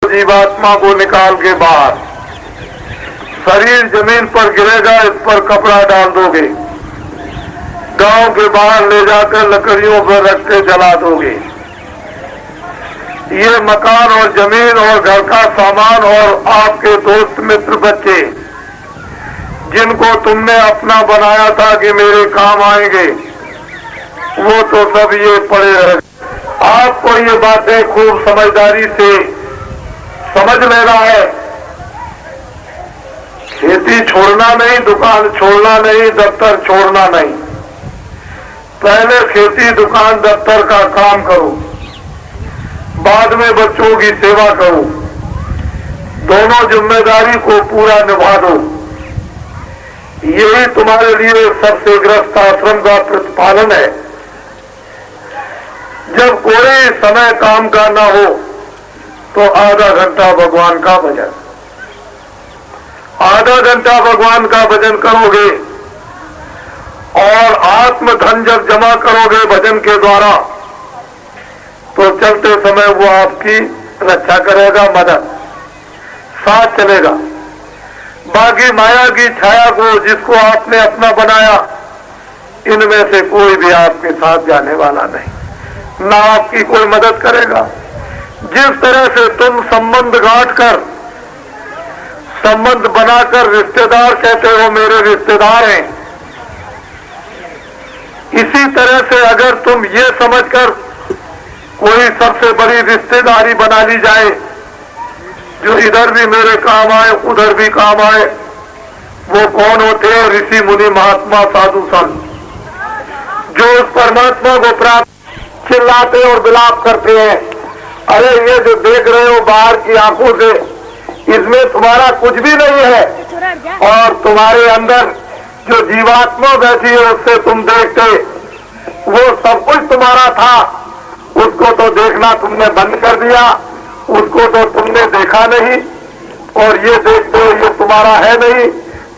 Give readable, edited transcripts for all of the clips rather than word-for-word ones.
जीवात्मा को निकाल के बाहर, शरीर जमीन पर गिरेगा, इस पर कपड़ा डाल दोगे, गांव के बाहर ले जाकर लकड़ियों पर रख के जला दोगे। ये मकान और जमीन और घर का सामान और आपके दोस्त मित्र बच्चे जिनको तुमने अपना बनाया था कि मेरे काम आएंगे, वो तो सब ये पड़े रहे। आपको ये बातें खूब समझदारी से समझ लेना है। खेती छोड़ना नहीं, दुकान छोड़ना नहीं, दफ्तर छोड़ना नहीं। पहले खेती, दुकान, दफ्तर का काम करो, बाद में बच्चों की सेवा करो। दोनों जिम्मेदारी को पूरा निभा दो। यही तुम्हारे लिए सबसे ग्रस्त आश्रम का प्रतिपालन है। जब कोई समय काम का ना हो तो आधा घंटा भगवान का भजन, आधा घंटा भगवान का भजन करोगे और आत्म धन जब जमा करोगे भजन के द्वारा, तो चलते समय वो आपकी रक्षा करेगा, मदद साथ चलेगा। बाकी माया की छाया को, जिसको आपने अपना बनाया, इनमें से कोई भी आपके साथ जाने वाला नहीं, ना आपकी कोई मदद करेगा। जिस तरह से तुम संबंध गांठ कर, संबंध बनाकर रिश्तेदार कहते हो मेरे रिश्तेदार हैं, इसी तरह से अगर तुम ये समझकर कोई सबसे बड़ी रिश्तेदारी बना ली जाए, जो इधर भी मेरे काम आए उधर भी काम आए, वो कौन होते हैं? ऋषि मुनि महात्मा साधु संत, जो उस परमात्मा को प्राप्त चिल्लाते और विलाप करते हैं, अरे ये जो देख रहे हो बाहर की आंखों से, इसमें तुम्हारा कुछ भी नहीं है, और तुम्हारे अंदर जो जीवात्मा बैठी है उससे तुम देखते, वो सब कुछ तुम्हारा था, उसको तो देखना तुमने बंद कर दिया, उसको तो तुमने देखा नहीं, और ये देखते हो ये तुम्हारा है नहीं,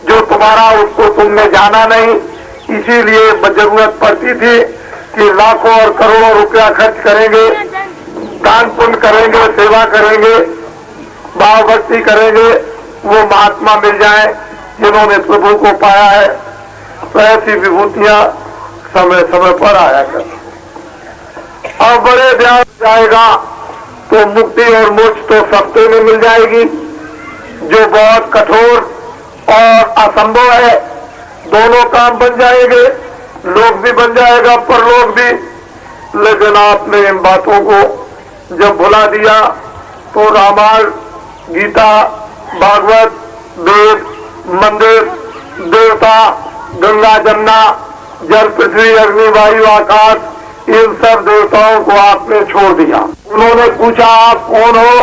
जो तुम्हारा उसको तुमने जाना नहीं। इसीलिए जरूरत पड़ती थी कि लाखों और करोड़ों रुपया खर्च करेंगे, दान पुण्य करेंगे, सेवा करेंगे, भाव भक्ति करेंगे, वो महात्मा मिल जाए जिन्होंने प्रभु को पाया है। तो ऐसी विभूतियां समय समय पर आया कर। अब बड़े ध्यान जाएगा तो मुक्ति और मोक्ष तो सस्ते में मिल जाएगी, जो बहुत कठोर और असंभव है। दोनों काम बन जाएंगे, लोक भी बन जाएगा, परलोक भी। लेकिन आपने इन बातों को जब भुला दिया तो रामायण, गीता, भागवत, वेद, मंदिर, देवता, गंगा, जमुना, जल, पृथ्वी, अग्नि, वायु, आकाश, इन सब देवताओं को आपने छोड़ दिया। उन्होंने पूछा आप कौन हो?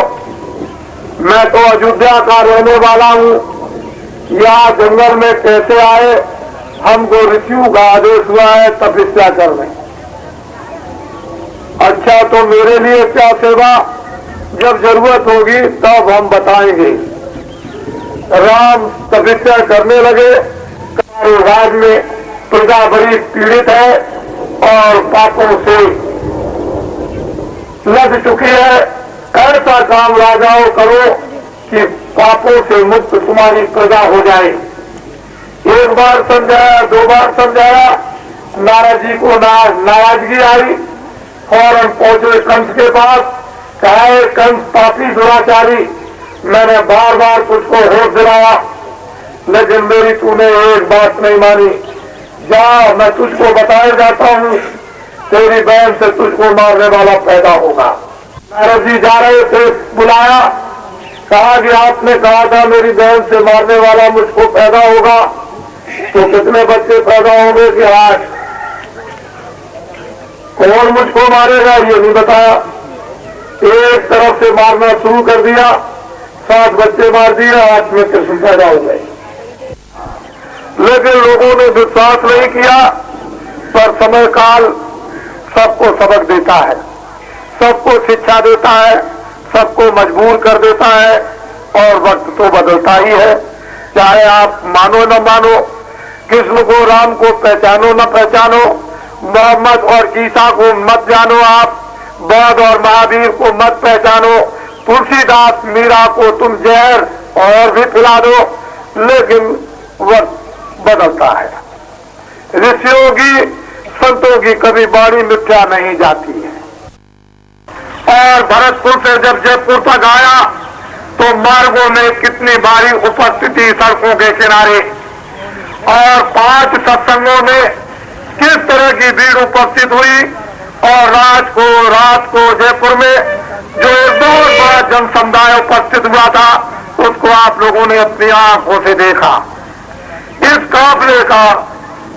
मैं तो अयोध्या का रहने वाला हूँ, यहाँ जंगल में कैसे आए? हमको ऋषियों का आदेश हुआ है तपस्या करने। अच्छा, तो मेरे लिए क्या सेवा? जब जरूरत होगी तब हम बताएंगे। राम तपस्या करने लगे। कारोबार में प्रजा बड़ी पीड़ित है और पापों से लग चुकी है। ऐसा काम राजाओं करो कि पापों से मुक्त तुम्हारी प्रजा हो जाए। एक बार समझाया, दो बार समझाया, नारद जी को नाराजगी आई। फौरन पहुंचे कंस के पास, कहा कंस पापी दुराचारी, मैंने बार बार तुझको होश दिलाया, लेकिन मेरी तूने एक बात नहीं मानी। जा, मैं तुझको बताया जाता हूँ, तेरी बहन से तुझको मारने वाला पैदा होगा। नारद जी जा रहे थे, बुलाया, कहा कि आपने कहा था मेरी बहन से मारने वाला मुझको पैदा होगा, तो कितने बच्चे पैदा होंगे? कि 8। कौन मुझको मारेगा ये नहीं बताया। एक तरफ से मारना शुरू कर दिया, 7 बच्चे मार दिए, 8 में कृष्ण पैदा हो गए। लेकिन लोगों ने विश्वास नहीं किया। पर समय काल सबको सबक देता है, सबको शिक्षा देता है, सबको मजबूर कर देता है, और वक्त तो बदलता ही है। चाहे आप मानो न मानो, कृष्ण को, राम को पहचानो न पहचानो, मोहम्मद और ईसा को मत जानो, आप बौद्ध और महावीर को मत पहचानो, तुलसीदास मीरा को तुम जहर और भी पिला दो, लेकिन वक्त बदलता है। ऋषियों की, संतों की कभी बाणी मिथ्या नहीं जाती है। और भरतपुर से जब जयपुर तक आया तो मार्गों में कितनी भारी उपस्थिति सड़कों के किनारे, और 5 सत्संगों में किस तरह की भीड़ उपस्थित हुई। और रात को जयपुर में जो एक बहुत बड़ा जन समुदाय उपस्थित हुआ था, उसको आप लोगों ने अपनी आंखों से देखा। इस काफिले का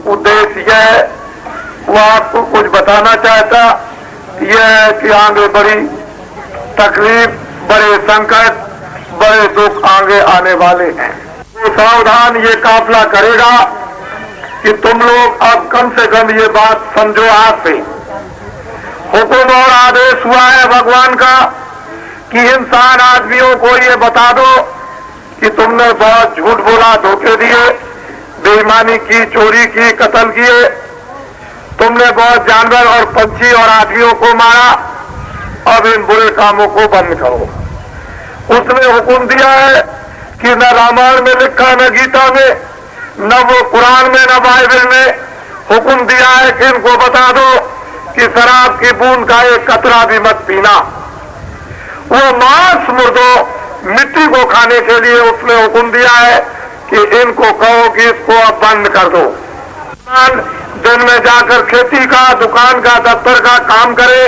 उद्देश्य यह, वो आपको कुछ बताना चाहता, यह है कि आगे बड़ी तकलीफ, बड़े संकट, बड़े दुख आगे आने वाले हैं। तो सावधान ये काफिला करेगा कि तुम लोग अब कम से कम ये बात समझो। आज से हुक्म और आदेश हुआ है भगवान का कि इंसान आदमियों को ये बता दो कि तुमने बहुत झूठ बोला, धोखे दिए, बेईमानी की, चोरी की, कत्ल किए, तुमने बहुत जानवर और पंछी और आदमियों को मारा, अब इन बुरे कामों को बंद करो। उसने हुक्म दिया है कि न रामायण में लिखा, न गीता में, न वो कुरान में, न बाइबल में हुक्म दिया है कि इनको बता दो कि शराब की बूंद का एक कतरा भी मत पीना। वो मांस मुर्दों मिट्टी को खाने के लिए उसने हुक्म दिया है कि इनको कहो कि इसको अब बंद कर दो। दिन में जाकर खेती का, दुकान का, दफ्तर का काम करे,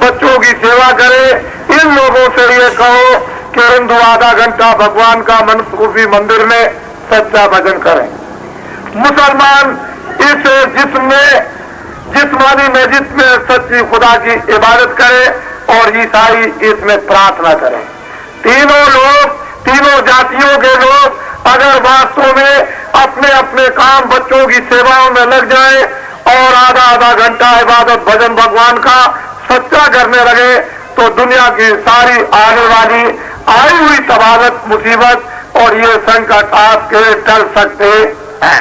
बच्चों की सेवा करे। इन लोगों से ये कहो कि हिंदू आधा घंटा भगवान का मनसूफी मंदिर में सच्चा भजन करें। मुसलमान इस जिस्मानी मस्जिद में सच्ची खुदा की इबादत करे, और ईसाई इसमें प्रार्थना करें। तीनों जातियों के लोग अगर वास्तव में अपने अपने काम, बच्चों की सेवाओं में लग जाए और आधा घंटा इबादत भजन भगवान का सच्चा करने लगे, तो दुनिया की सारी आने वाली आई हुई तबादत, मुसीबत और ये संकट आपके टल सकते हैं।